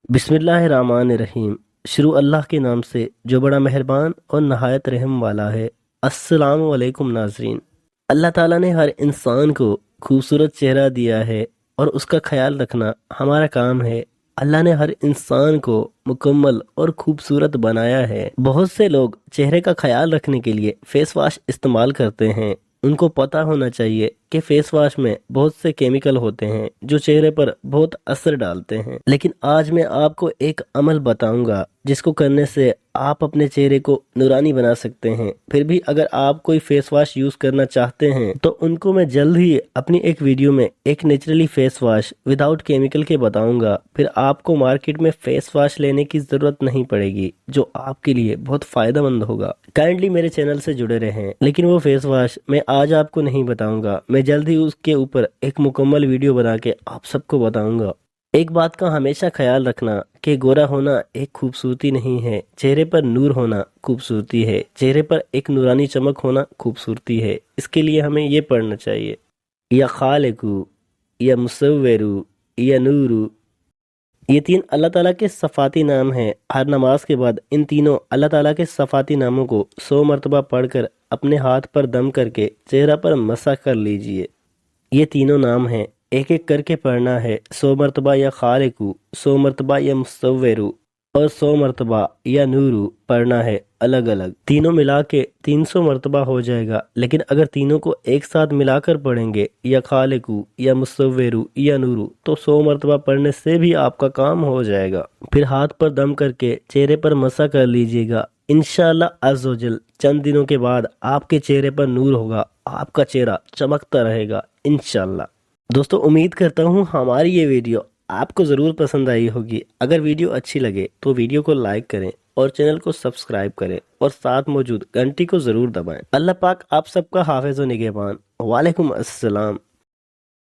बिस्मिल्लाहिर्रहमानिर्रहीम। शुरू अल्लाह के नाम से जो बड़ा मेहरबान और नहायत रहम वाला है। अस्सलामु अलैकुम नाजरीन। अल्लाह ताला ने हर इंसान को खूबसूरत चेहरा दिया है और उसका ख्याल रखना हमारा काम है। अल्लाह ने हर इंसान को मुकम्मल और खूबसूरत बनाया है। बहुत से लोग चेहरे का ख्याल रखने के लिए फेस वॉश इस्तेमाल करते हैं। उनको पता होना चाहिए कि फेस वॉश में बहुत से केमिकल होते हैं जो चेहरे पर बहुत असर डालते हैं। लेकिन आज मैं आपको एक अमल बताऊंगा जिसको करने से आप अपने चेहरे को नूरानी बना सकते हैं। फिर भी अगर आप कोई फेस वॉश यूज करना चाहते हैं तो उनको मैं जल्द ही अपनी एक वीडियो में एक naturally face wash without chemical के बताऊंगा। फिर आपको मार्केट में फेस वॉश लेने की जरूरत नहीं पड़ेगी, जो आपके लिए बहुत फायदेमंद होगा। काइंडली मेरे चैनल से जुड़े रहें। लेकिन वो फेस वॉश मैं आज आपको नहीं बताऊंगा, मैं जल्द ही उसके ऊपर एक मुकम्मल वीडियो बना के आप सबको बताऊंगा। एक बात का हमेशा ख्याल रखना कि गोरा होना एक खूबसूरती नहीं है, चेहरे पर नूर होना खूबसूरती है। चेहरे पर एक नूरानी चमक होना खूबसूरती है। इसके लिए हमें ये पढ़ना चाहिए, या खालिकू, या मुसव्विरु, या नूरू। ये तीन अल्लाह ताला के सफ़ाती नाम हैं। हर नमाज के बाद इन तीनों अल्लाह ताला के सफ़ाती नामों को 100 मरतबा पढ़कर अपने हाथ पर दम करके चेहरा पर मसा कर लीजिए। ये तीनों नाम हैं, एक एक करके पढ़ना है। 100 मरतबा या खालिकू, 100 मरतबा या मुसव्विरु और 100 मरतबा या नूरू पढ़ना है अलग अलग। तीनों मिला के 300 मरतबा हो जाएगा। लेकिन अगर तीनों को एक साथ मिलाकर पढ़ेंगे, या खालिकू, या मुसव्विरु, या नूरू, तो 100 मरतबा पढ़ने से भी आपका काम हो जाएगा। फिर हाथ पर दम करके चेहरे पर मसा कर लीजिएगा। इंशाअल्लाह अज़्ज़वजल चंद दिनों के बाद आपके चेहरे पर नूर होगा, आपका चेहरा चमकता रहेगा इंशाअल्लाह। दोस्तों, उम्मीद करता हूँ हमारी ये वीडियो आपको ज़रूर पसंद आई होगी। अगर वीडियो अच्छी लगे तो वीडियो को लाइक करें और चैनल को सब्सक्राइब करें और साथ मौजूद घंटी को ज़रूर दबाएं। अल्लाह पाक आप सबका हाफिज़ व निगहबान। वालेकुम अस्सलाम।